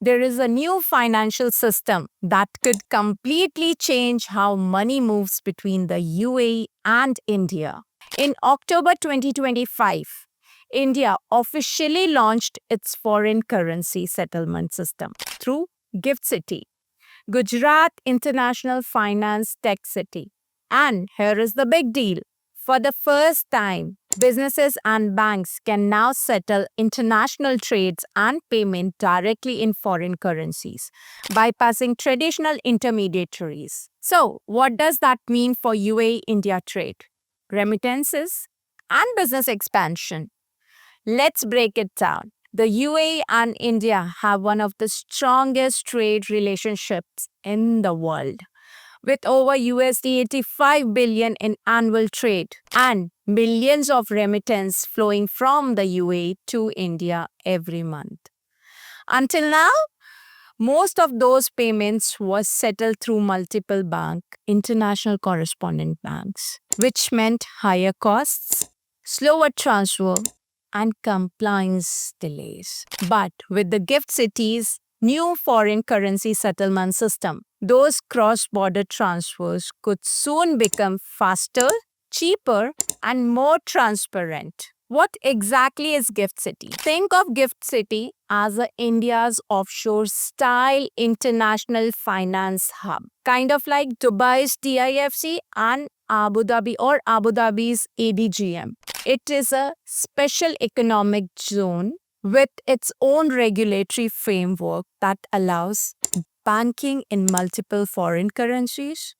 there is a new financial system that could completely change how money moves between the UAE and India. In October 2025, India officially launched its foreign currency settlement system through GIFT City, Gujarat International Finance Tech City. And here is the big deal. For the first time, businesses and banks can now settle international trades and payment directly in foreign currencies, bypassing traditional intermediaries. So, what does that mean for UAE India trade, remittances, and business expansion? Let's break it down. The UAE and India have one of the strongest trade relationships in the world, with over USD 85 billion in annual trade and millions of remittance flowing from the UAE to India every month. Until now, most of those payments was settled through multiple international correspondent banks, which meant higher costs, slower transfer, and compliance delays. But with the Gift City's new foreign currency settlement system, those cross-border transfers could soon become faster, cheaper, and more transparent. What exactly is Gift City? Think of Gift City as India's offshore style international finance hub, kind of like Dubai's DIFC and Abu Dhabi's ADGM. It is a special economic zone with its own regulatory framework that allows banking in multiple foreign currencies,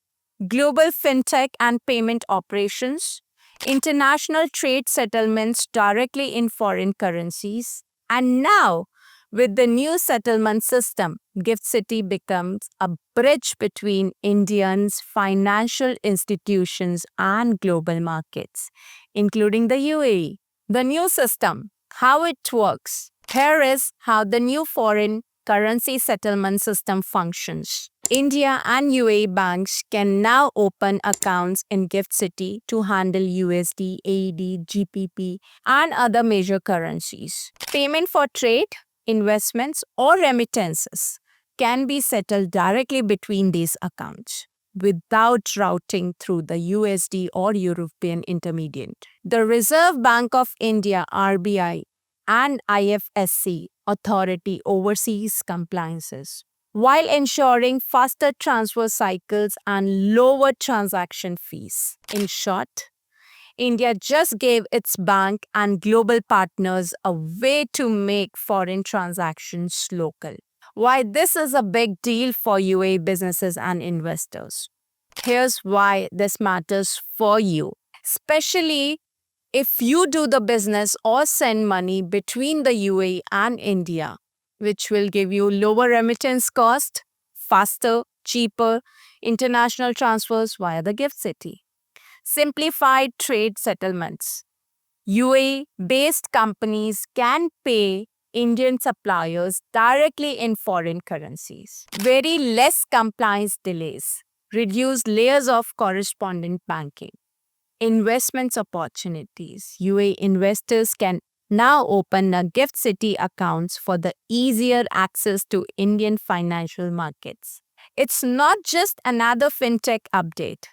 global fintech and payment operations, international trade settlements directly in foreign currencies, and now with the new settlement system, Gift City becomes a bridge between Indians' financial institutions and global markets, including the UAE. The new system, how it works. Here is how the new foreign currency settlement system functions. India and UAE banks can now open accounts in Gift City to handle USD, AED, GBP, and other major currencies. Payment for trade, investments, or remittances can be settled directly between these accounts without routing through the USD or European intermediate. The Reserve Bank of India (RBI) and IFSC authority oversees compliances while ensuring faster transfer cycles and lower transaction fees. In short, India just gave its bank and global partners a way to make foreign transactions local. Why this is a big deal for UAE businesses and investors. Here's why this matters for you, especially if you do the business or send money between the UAE and India, which will give you lower remittance cost, faster, cheaper international transfers via the Gift City. Simplified trade settlements. UAE-based companies can pay Indian suppliers directly in foreign currencies. Very less compliance delays. Reduce layers of correspondent banking. Investments opportunities. UAE investors can now open a Gift City accounts for the easier access to Indian financial markets. It's not just another fintech update.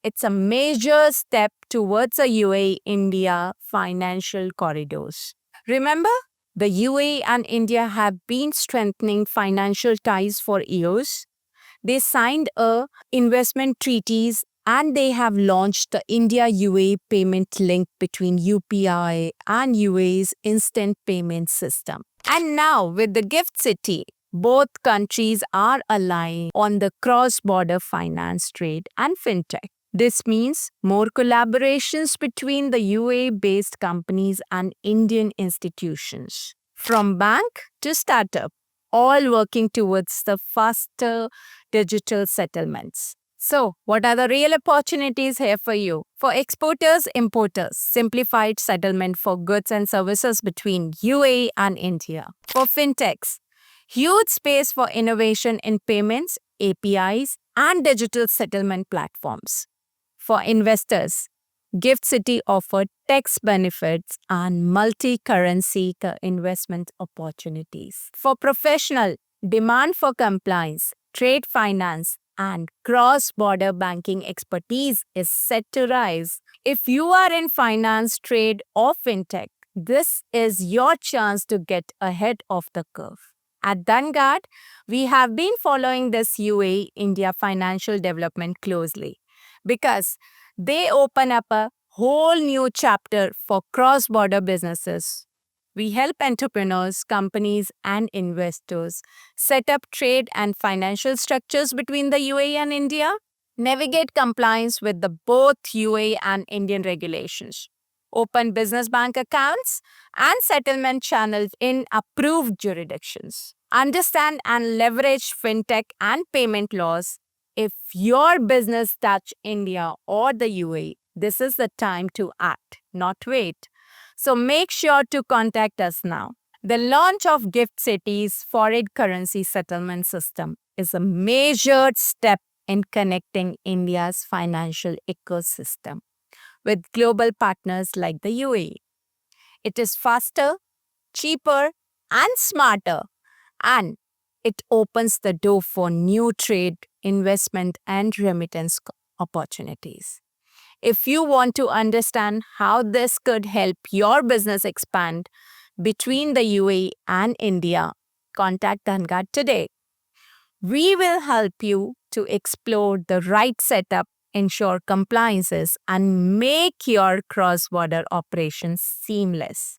It's a major step towards a UAE-India financial corridors. Remember, the UAE and India have been strengthening financial ties for years. They signed investment treaties and they have launched the India-UAE payment link between UPI and UAE's instant payment system. And now with the Gift City, both countries are aligned on the cross-border finance trade and fintech. This means more collaborations between the UAE-based companies and Indian institutions, from bank to startup, all working towards the faster digital settlements. So, what are the real opportunities here for you? For exporters, importers, simplified settlement for goods and services between UAE and India. For fintechs, huge space for innovation in payments, APIs, and digital settlement platforms. For investors, Gift City offered tax benefits and multi-currency investment opportunities. For professional, Demand for compliance, trade finance, and cross border banking expertise is set to rise. If you are in finance, trade, or fintech, this is your chance to get ahead of the curve. At Dungard, we have been following this UAE India financial development closely because they open up a whole new chapter for cross border businesses. We help entrepreneurs, companies, and investors set up trade and financial structures between the UAE and India, navigate compliance with the both UAE and Indian regulations, open business bank accounts and settlement channels in approved jurisdictions, understand and leverage fintech and payment laws. If your business touch India or the UAE, this is the time to act, not wait. So make sure to contact us now. The launch of Gift City's foreign currency settlement system is a major step in connecting India's financial ecosystem with global partners like the UAE. It is faster, cheaper, and smarter, and it opens the door for new trade, investment, and remittance opportunities. If you want to understand how this could help your business expand between the UAE and India, contact Dungard today. We will help you to explore the right setup, ensure compliances, and make your cross border operations seamless.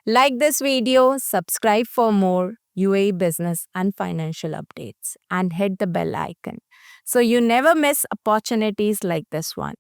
Like this video, subscribe for more UAE business and financial updates, and hit the bell icon so you never miss opportunities like this one.